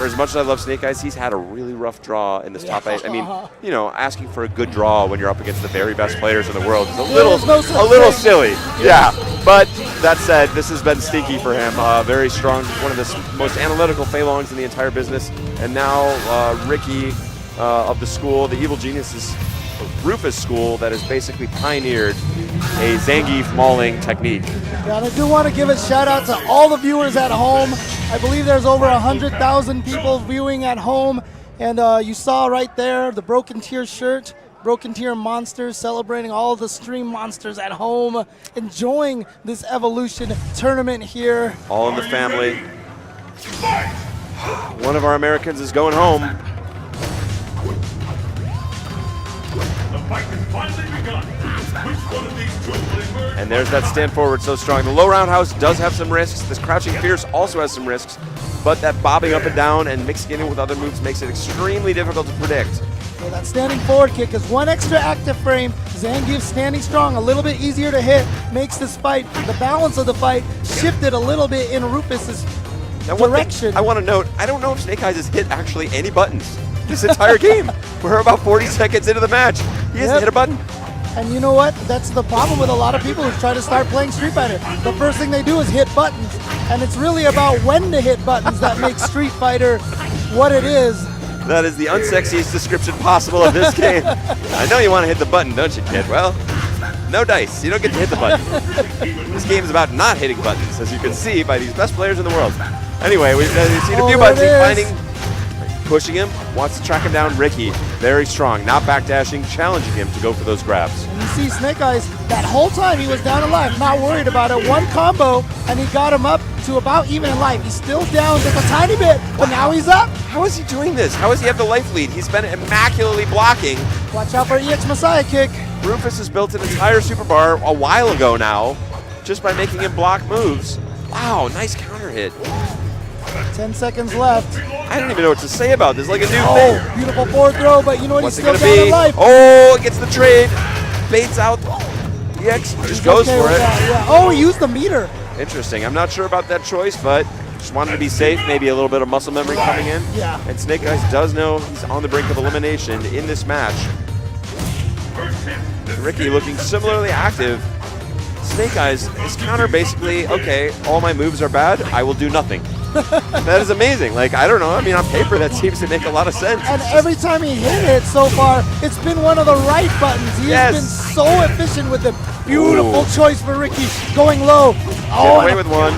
for as much as I love Snake Eyes, he's had a really rough draw in this top 8. I mean, you know, asking for a good draw when you're up against the very best players in the world is a little silly. Yeah. But that said, this has been stinky for him. Very strong, one of the most analytical Feilongs in the entire business. And now Ricky of the school, the Evil Geniuses Rufus school, that has basically pioneered a Zangief mauling technique. Yeah, and I do want to give a shout out to all the viewers at home. I believe there's over 100,000 people viewing at home. And you saw right there the Broken Tier shirt. Broken Tier Monsters celebrating all the stream monsters at home, enjoying this Evolution tournament here. All in the family. One of our Americans is going home. And there's that stand forward so strong. The low roundhouse does have some risks. This crouching fierce also has some risks, but that bobbing up and down and mixing it in with other moves makes it extremely difficult to predict. Yeah, that standing forward kick is one extra active frame. Zangief standing strong, a little bit easier to hit, makes this fight, the balance of the fight, shifted a little bit in Rufus's direction. I want to note, I don't know if Snake Eyes has hit actually any buttons this entire game. We're about 40 seconds into the match. He hasn't hit a button. And you know what? That's the problem with a lot of people who try to start playing Street Fighter. The first thing they do is hit buttons. And it's really about when to hit buttons that makes Street Fighter what it is. That is the unsexiest description possible of this game. I know you want to hit the button, don't you, kid? Well, no dice. You don't get to hit the button. This game is about not hitting buttons, as you can see by these best players in the world. Anyway, we've seen a few buttons. He's finding, pushing him, wants to track him down. Ricky, very strong, not backdashing, challenging him to go for those grabs. And you see Snake Eyes, that whole time he was down in life, not worried about it. One combo, and he got him up to about even in life. He's still down just a tiny bit, but now he's up. How is he doing this? How does he have the life lead? He's been immaculately blocking. Watch out for EX Messiah kick. Rufus has built an entire super bar a while ago now, just by making him block moves. Wow, nice counter hit. 10 seconds left. I don't even know what to say about this. Like a new thing. Beautiful forward throw, but you know what? What's He's it still gonna down be? in life. Oh, it gets the trade. Baits out. EX just goes okay for it. Yeah. Oh, he used the meter. Interesting. I'm not sure about that choice, but just wanted to be safe. Maybe a little bit of muscle memory coming in. Yeah. And Snake Eyes does know he's on the brink of elimination in this match. Ricky looking similarly active. Snake Eyes, his counter basically, okay, all my moves are bad, I will do nothing. That is amazing. Like, I don't know, I mean, on paper that seems to make a lot of sense. And every time he hit it so far, it's been one of the right buttons. He has been so efficient with it. Beautiful choice for Ricky, going low. Get away with one.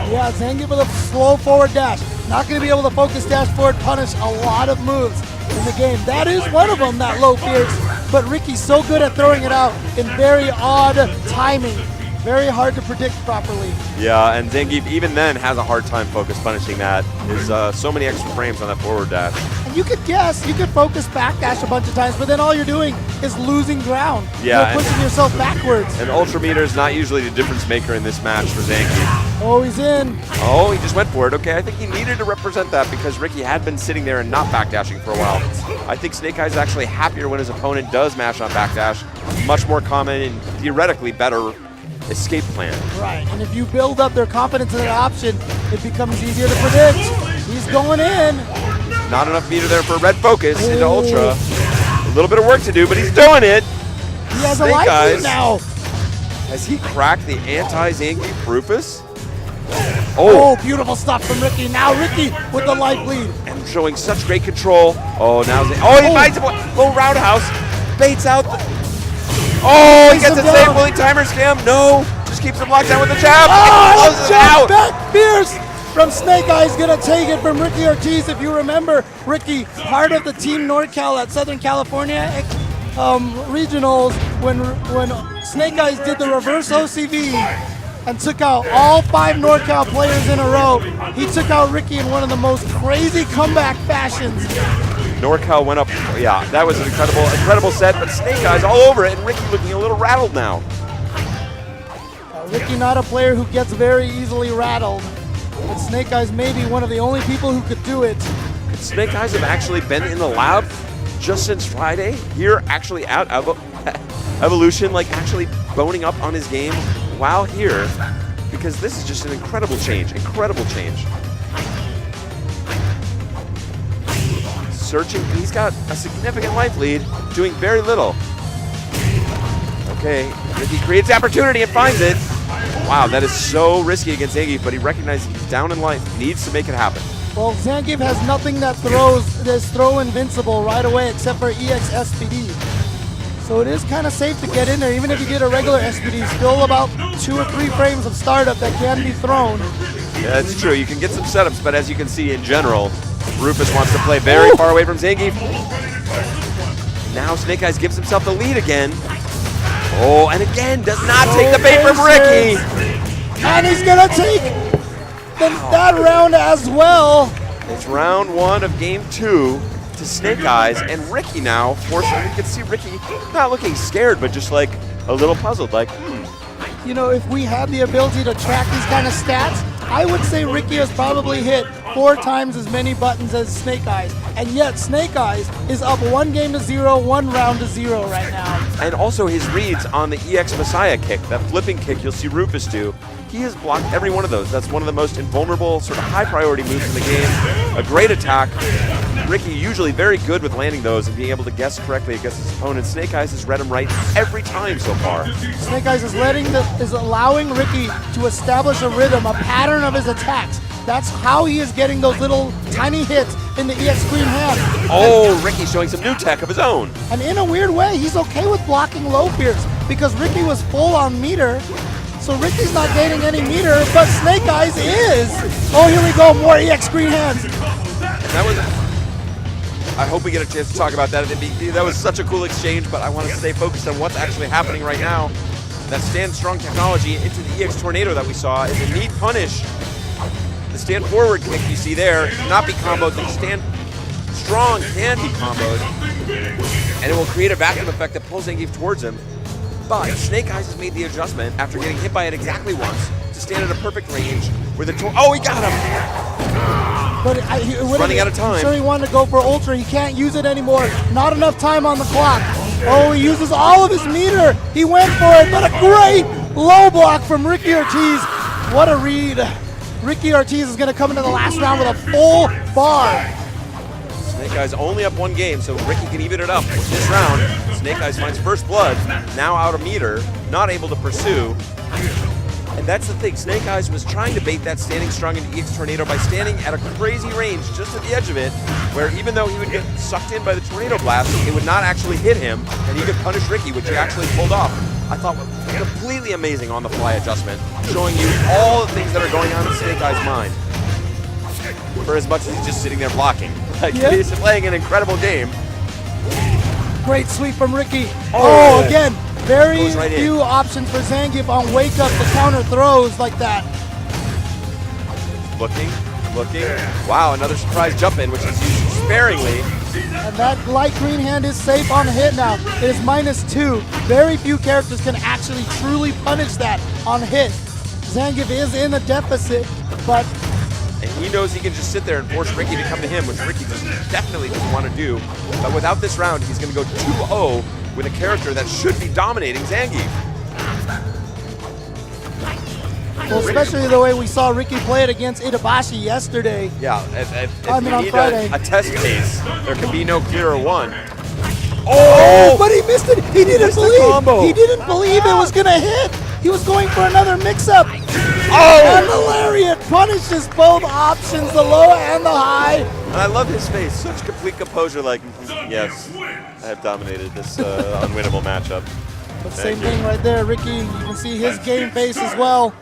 Yeah, Zangief with a slow forward dash. Not going to be able to focus dash forward, punish a lot of moves in the game. That is one of them, that low fierce. But Ricky's so good at throwing it out in very odd timing. Very hard to predict properly. Yeah, and Zangief even then has a hard time focus punishing that. There's so many extra frames on that forward dash. And you could guess, you could focus backdash a bunch of times, but then all you're doing is losing ground. Yeah, you're pushing yourself backwards. And Ultra Meter is not usually the difference maker in this match for Zangief. Oh, he's in. Oh, he just went for it. Okay, I think he needed to represent that because Ricky had been sitting there and not backdashing for a while. I think Snake Eyes is actually happier when his opponent does mash on backdash. Much more common and theoretically better escape plan. Right, and if you build up their confidence in that option, it becomes easier to predict. He's going in. Not enough meter there for red focus into Ultra. A little bit of work to do, but he's doing it. He has a life lead now. Has he cracked the anti-Zangief Rufus? Oh, beautiful stuff from Ricky. Now Ricky with the life lead. And showing such great control. Oh, now he finds him. Low roundhouse. Baits out. Oh, he gets it safe. Will he timer scam? No. Just keeps him locked down with the jab. Oh, jab back fierce from Snake Eyes. Gonna take it from Ricky Ortiz. If you remember, Ricky, part of the Team NorCal at Southern California regionals when Snake Eyes did the reverse OCV and took out all 5 NorCal players in a row. He took out Ricky in one of the most crazy comeback fashions. NorCal went up. Yeah, that was an incredible set, but Snake Eyes all over it, and Ricky looking a little rattled now. Ricky not a player who gets very easily rattled, but Snake Eyes may be one of the only people who could do it. Could Snake Eyes have actually been in the lab just since Friday? Here, actually at Evolution, like actually boning up on his game while here, because this is just an incredible change, searching. He's got a significant life lead, doing very little. Okay, Ricky creates opportunity and finds it. Wow, that is so risky against Zangief, but he recognizes he's down in life, needs to make it happen. Well, Zangief has nothing that is throw invincible right away except for EX SPD. So it is kind of safe to get in there, even if you get a regular SPD, still about 2 or 3 frames of startup that can be thrown. Yeah, it's true. You can get some setups, but as you can see in general, Rufus wants to play very far away from Zangief. Now Snake Eyes gives himself the lead again. Oh, and again, does not take the bait from Ricky. And he's going to take that round as well. It's round 1 of game 2 to Snake Eyes, and Ricky now forcing. You can see Ricky not looking scared, but just like a little puzzled, like, You know, if we had the ability to track these kind of stats, I would say Ricky has probably hit 4 times as many buttons as Snake Eyes, and yet Snake Eyes is up 1 game to 0, 1 round to 0 right now. And also his reads on the EX Messiah kick, that flipping kick you'll see Rufus do. He has blocked every one of those. That's one of the most invulnerable, sort of high priority moves in the game. A great attack. Ricky usually very good with landing those and being able to guess correctly against his opponent. Snake Eyes has read him right every time so far. Snake Eyes is allowing Ricky to establish a rhythm, a pattern of his attacks. That's how he is getting those little tiny hits in the EX Green hand. Oh, Ricky's showing some new tech of his own. And in a weird way, he's okay with blocking low fears because Ricky was full on meter. So Ricky's not gaining any meter, but Snake Eyes is. Oh, here we go, more EX Green hands. And that was, I hope we get a chance to talk about that. That was such a cool exchange, but I want to stay focused on what's actually happening right now. That stand strong technology into the EX Tornado that we saw is a neat punish. The stand forward kick you see there cannot be comboed. The stand strong can be comboed. And it will create a vacuum effect that pulls Zangief towards him. But Snake Eyes has made the adjustment after getting hit by it exactly once to stand at a perfect range where the oh, he got him! But running out of time. I'm sure he wanted to go for Ultra. He can't use it anymore. Not enough time on the clock. Oh, he uses all of his meter. He went for it, but a great low block from Ricky Ortiz. What a read. Ricky Ortiz is going to come into the last round with a full bar. Snake Eyes only up 1 game, so Ricky can even it up this round. Snake Eyes finds first blood, now out of meter, not able to pursue. And that's the thing, Snake Eyes was trying to bait that standing strong into EX Tornado by standing at a crazy range just at the edge of it, where even though he would get sucked in by the Tornado Blast, it would not actually hit him, and he could punish Ricky, which he actually pulled off. I thought was completely amazing on the fly adjustment, showing you all the things that are going on in Snake Eyes' mind. For as much as he's just sitting there blocking. Like, he's playing an incredible game. Great sweep from Ricky. Oh, again, very right few options for Zangief on wake up to counter throws like that. Looking. Wow, another surprise jump in, which is used sparingly. And that light green hand is safe on hit now. It is -2. Very few characters can actually truly punish that on hit. Zangief is in a deficit, but and he knows he can just sit there and force Ricky to come to him, which Ricky definitely doesn't want to do. But without this round, he's going to go 2-0 with a character that should be dominating Zangief. Well, especially the way we saw Ricky play it against Itabashi yesterday. Yeah, if on you need Friday. a test case, there can be no clearer one. Oh, but he missed it. He didn't combo. believe. He didn't believe it was going to hit. He was going for another mix-up. Oh! And the lariat punishes both options, the low and the high. And I love his face, such complete composure, like, yes, I have dominated this unwinnable matchup. But same thing right there, Ricky. You can see his game face as well.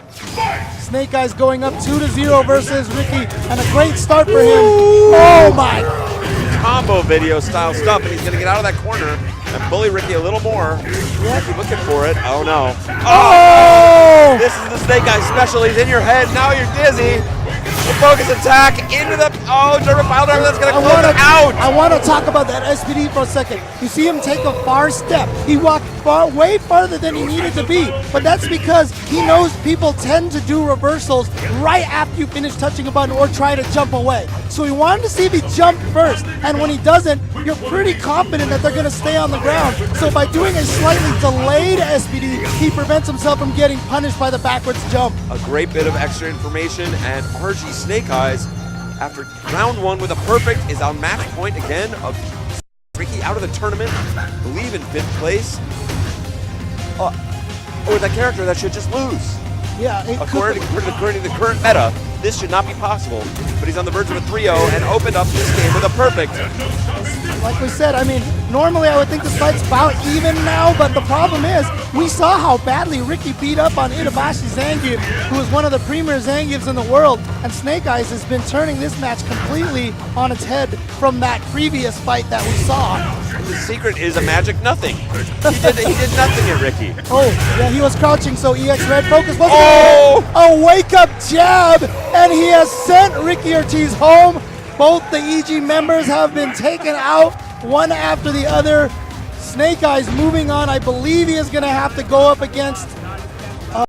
Snake Eyes going up 2-0 versus Ricky, and a great start for him. Oh my! Combo video style stuff, and he's going to get out of that corner and bully Ricky a little more. Ricky looking for it. Oh no. Oh! This is the Snake Eyes special. He's in your head. Now you're dizzy. The focus attack into the German pile driver. That's going to close it out. I want to talk about that SPD for a second. You see him take a far step. He walked way farther than he needed to be, but that's because he knows people tend to do reversals right after you finish touching a button or try to jump away. So he wanted to see if he jumped first, and when he doesn't, you're pretty confident that they're going to stay on the ground. So by doing a slightly delayed SPD, he prevents himself from getting punished by the backwards jump. A great bit of extra information, and RG Snake Eyes after round one with a perfect is on match point again of Ricky out of the tournament, I believe in 5th place. With a character that should just lose. Yeah, according to the current meta, this should not be possible, but he's on the verge of a 3-0 and opened up this game with a perfect. Like we said, I mean, normally I would think this fight's about even now, but the problem is, we saw how badly Ricky beat up on Itabashi Zangief, who is one of the premier Zangiefs in the world, and Snake Eyez has been turning this match completely on its head from that previous fight that we saw. And the secret is a magic nothing. He did nothing at Ricky. Oh, yeah, he was crouching, so EX Red focus wasn't Oh! A wake-up jab, and he has sent Ricky Ortiz home. Both the EG members have been taken out, one after the other. Snake Eyez moving on. I believe he is going to have to go up against